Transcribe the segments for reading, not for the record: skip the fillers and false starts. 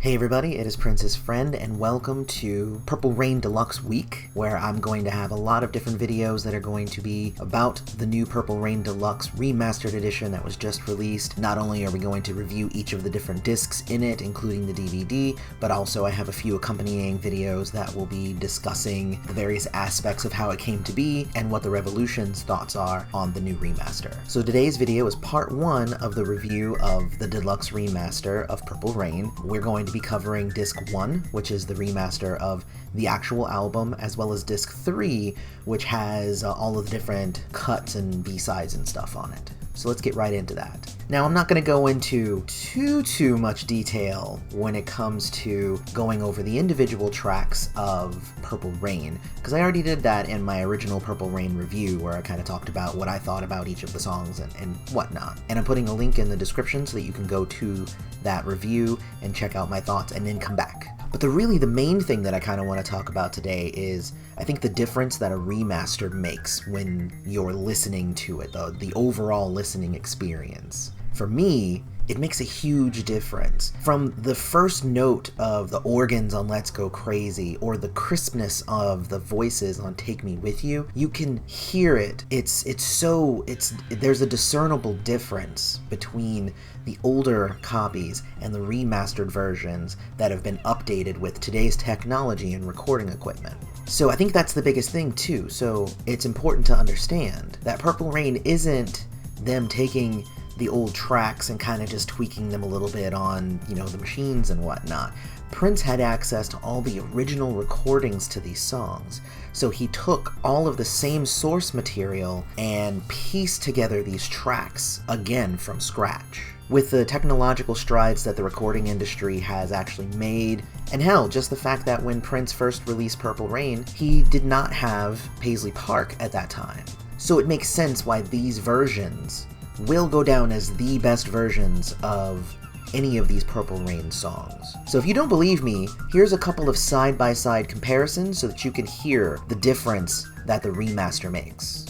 Hey everybody, it is Prince's Friend, and welcome to Purple Rain Deluxe Week, where I'm going to have a lot of different videos that are going to be about the new Purple Rain Deluxe Remastered edition that was just released. Not only are we going to review each of the different discs in it, including the DVD, but also I have a few accompanying videos that will be discussing the various aspects of how it came to be and what the Revolution's thoughts are on the new remaster. So today's video is part one of the review of the Deluxe Remaster of Purple Rain. We're going to be covering disc 1, which is the remaster of the actual album, as well as disc 3, which has all of the different cuts and B-sides and stuff on it. So let's get right into that. Now, I'm not going to go into too much detail when it comes to going over the individual tracks of Purple Rain, because I already did that in my original Purple Rain review, where I kind of talked about what I thought about each of the songs and whatnot. And I'm putting a link in the description so that you can go to that review and check out my thoughts and then come back. But the main thing that I kind of want to talk about today is, I think, the difference that a remaster makes when you're listening to it, the overall listening experience. For me, it makes a huge difference. From the first note of the organs on Let's Go Crazy, or the crispness of the voices on Take Me With You, you can hear it. There's a discernible difference between the older copies and the remastered versions that have been updated with today's technology and recording equipment. So I think that's the biggest thing too. So it's important to understand that Purple Rain isn't them taking the old tracks and kind of just tweaking them a little bit on, the machines and whatnot. Prince had access to all the original recordings to these songs, so he took all of the same source material and pieced together these tracks again from scratch. With the technological strides that the recording industry has actually made, and hell, just the fact that when Prince first released Purple Rain, he did not have Paisley Park at that time. So it makes sense why these versions will go down as the best versions of any of these Purple Rain songs. So if you don't believe me, here's a couple of side-by-side comparisons so that you can hear the difference that the remaster makes.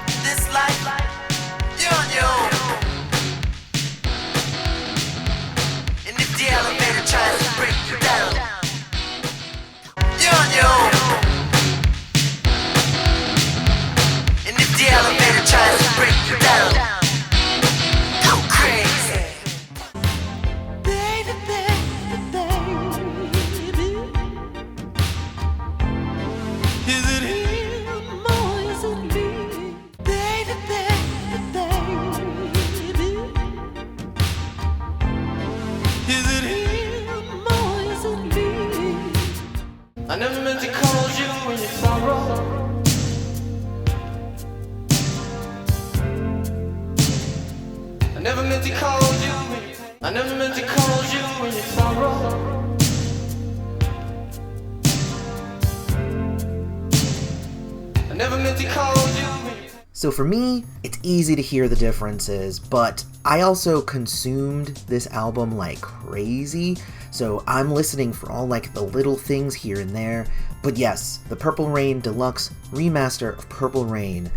This life, you're on your own. And if the elevator tries to break you down, you're on your own. And if the elevator tries to break you down, I never meant to call you when you sorrow. I never meant to call you when you I never meant to call you when you sorrow. I never meant to call you when you... So for me, it's easy to hear the differences, but I also consumed this album like crazy, so I'm listening for all the little things here and there. But yes, the Purple Rain Deluxe Remaster of Purple Rain,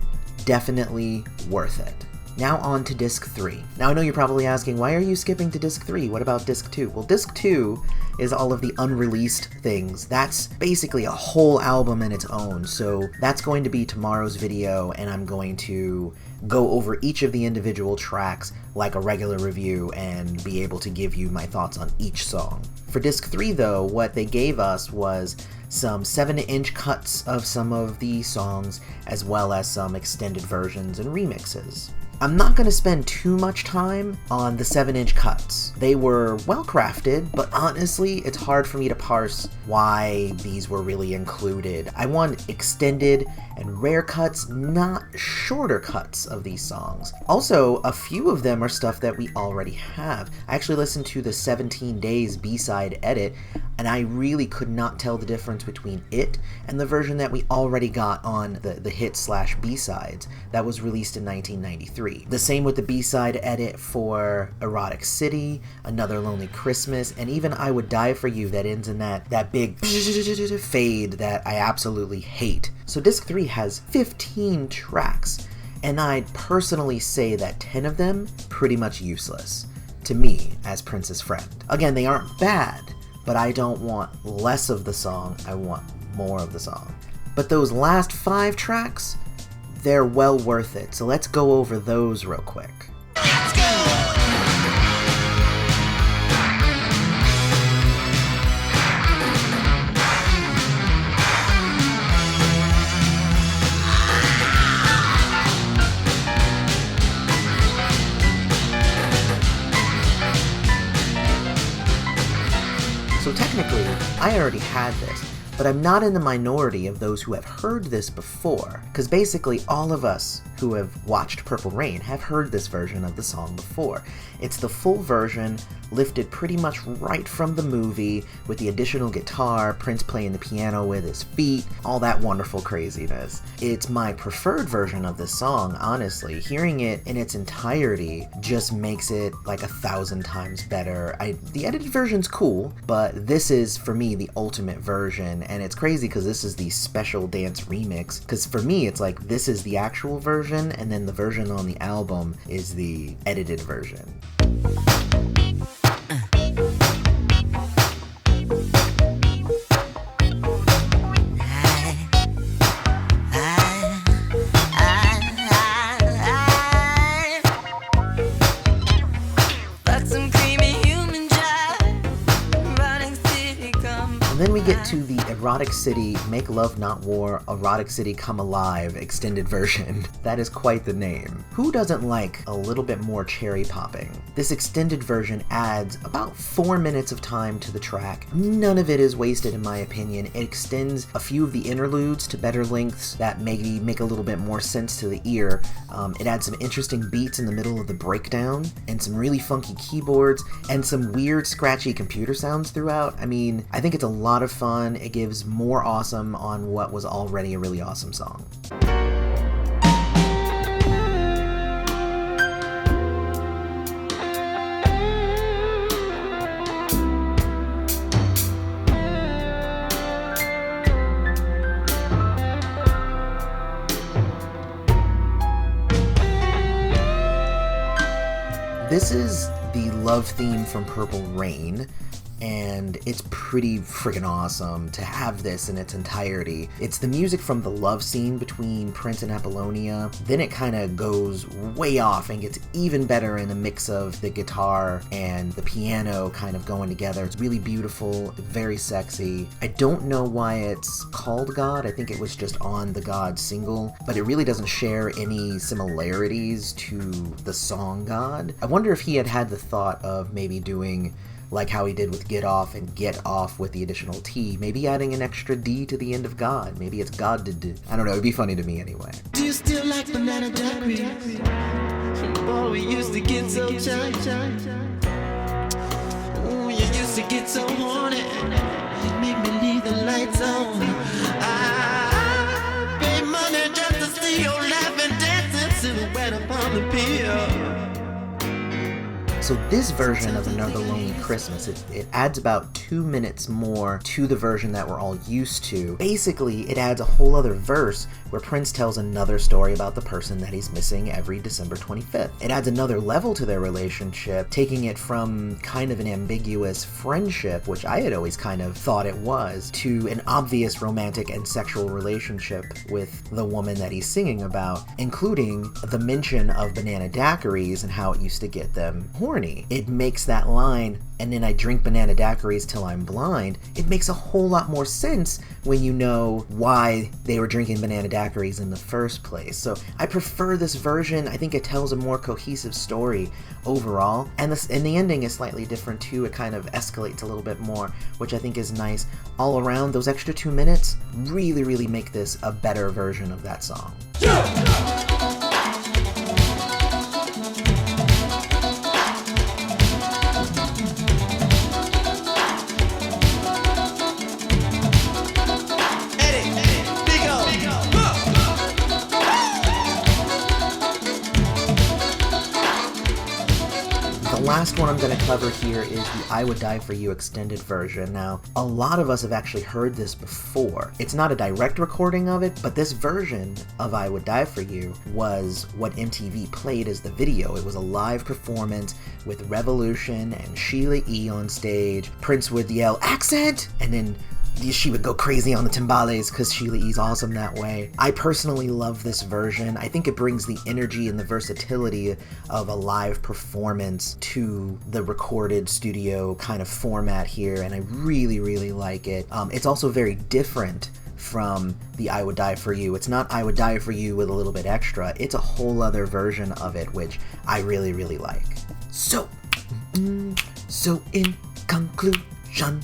definitely worth it. Now on to disc 3. Now I know you're probably asking, why are you skipping to disc 3? What about disc 2? Well, disc 2 is all of the unreleased things. That's basically a whole album in its own, so that's going to be tomorrow's video, and I'm going to go over each of the individual tracks like a regular review and be able to give you my thoughts on each song. For disc 3 though, what they gave us was some 7-inch cuts of some of the songs, as well as some extended versions and remixes. I'm not going to spend too much time on the 7-inch cuts. They were well crafted, but honestly, it's hard for me to parse why these were really included. I want extended and rare cuts, not shorter cuts of these songs. Also, a few of them are stuff that we already have. I actually listened to the 17 Days B-side edit, and I really could not tell the difference between it and the version that we already got on the hit/B-sides that was released in 1993. The same with the B-side edit for Erotic City, Another Lonely Christmas, and even I Would Die For You that ends in that big fade that I absolutely hate. So disc 3 has 15 tracks, and I'd personally say that 10 of them pretty much useless to me as Prince's friend. Again, they aren't bad, but I don't want less of the song, I want more of the song. But those last 5 tracks, they're well worth it, so let's go over those real quick. So technically, I already had this, but I'm not in the minority of those who have heard this before, because basically all of us who have watched Purple Rain have heard this version of the song before. It's the full version, lifted pretty much right from the movie, with the additional guitar, Prince playing the piano with his feet, all that wonderful craziness. It's my preferred version of this song, honestly. Hearing it in its entirety just makes it like 1,000 times better. The edited version's cool, but this is, for me, the ultimate version, and it's crazy because this is the special dance remix, because for me, it's like this is the actual version, and then the version on the album is the edited version. And then we get to the Erotic City Make Love Not War Erotic City Come Alive extended version. That is quite the name. Who doesn't like a little bit more cherry popping? This extended version adds about 4 minutes of time to the track. None of it is wasted in my opinion. It extends a few of the interludes to better lengths that maybe make a little bit more sense to the ear. It adds some interesting beats in the middle of the breakdown, and some really funky keyboards, and some weird scratchy computer sounds throughout. I mean, I think it's a lot of fun. It gives more awesome on what was already a really awesome song. This is the love theme from Purple Rain, and it's pretty freaking awesome to have this in its entirety. It's the music from the love scene between Prince and Apollonia. Then it kind of goes way off and gets even better in a mix of the guitar and the piano kind of going together. It's really beautiful, very sexy. I don't know why it's called God. I think it was just on the God single, but it really doesn't share any similarities to the song God. I wonder if he had the thought of maybe doing like how he did with Get Off and Get Off with the additional T, maybe adding an extra D to the end of God. Maybe it's God did. I don't know, it'd be funny to me anyway. Do you still like banana daiquiris? Boy, we used to get so shy. Ooh, you used to get so horny. You make me leave the lights on. I pay money just to see your laughing, dancing silhouette upon the pier. So this version of Another Lonely Christmas, it adds about 2 minutes more to the version that we're all used to. Basically, it adds a whole other verse where Prince tells another story about the person that he's missing every December 25th. It adds another level to their relationship, taking it from kind of an ambiguous friendship, which I had always kind of thought it was, to an obvious romantic and sexual relationship with the woman that he's singing about, including the mention of banana daiquiris and how it used to get them horny. It makes that line, and then I drink banana daiquiris till I'm blind, it makes a whole lot more sense when you know why they were drinking banana daiquiris in the first place. So I prefer this version. I think it tells a more cohesive story overall, and the ending is slightly different too. It kind of escalates a little bit more, which I think is nice. All around, those extra 2 minutes really make this a better version of that song. The last one I'm going to cover here is the I Would Die For You extended version. Now, a lot of us have actually heard this before. It's not a direct recording of it, but this version of I Would Die For You was what MTV played as the video. It was a live performance with Revolution and Sheila E. on stage. Prince would yell, "Accent!" and then she would go crazy on the timbales because Sheila E's awesome that way. I personally love this version. I think it brings the energy and the versatility of a live performance to the recorded studio kind of format here, and I really, really like it. It's also very different from the I Would Die For You. It's not I Would Die For You with a little bit extra. It's a whole other version of it, which I really, really like. So in conclusion,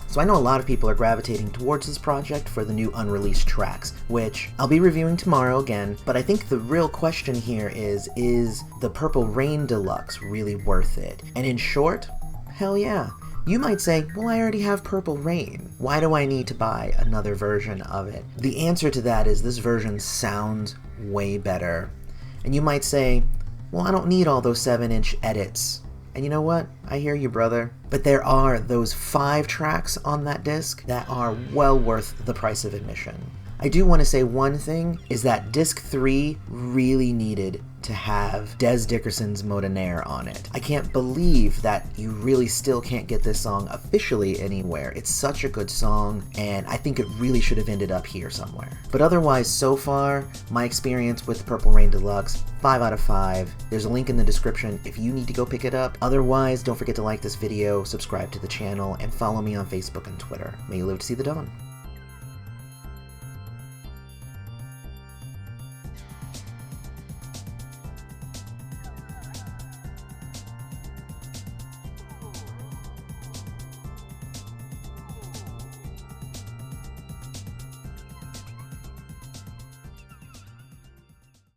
so I know a lot of people are gravitating towards this project for the new unreleased tracks, which I'll be reviewing tomorrow again, but I think the real question here is the Purple Rain Deluxe really worth it? And in short, hell yeah. You might say, well, I already have Purple Rain. Why do I need to buy another version of it? The answer to that is this version sounds way better. And you might say, well, I don't need all those 7-inch edits. And you know what? I hear you, brother. But there are those 5 tracks on that disc that are well worth the price of admission. I do want to say one thing, is that disc 3 really needed to have Des Dickerson's Modenaire on it. I can't believe that you really still can't get this song officially anywhere. It's such a good song, and I think it really should have ended up here somewhere. But otherwise, so far, my experience with Purple Rain Deluxe, 5 out of 5. There's a link in the description if you need to go pick it up. Otherwise, don't forget to like this video, subscribe to the channel, and follow me on Facebook and Twitter. May you live to see the dawn.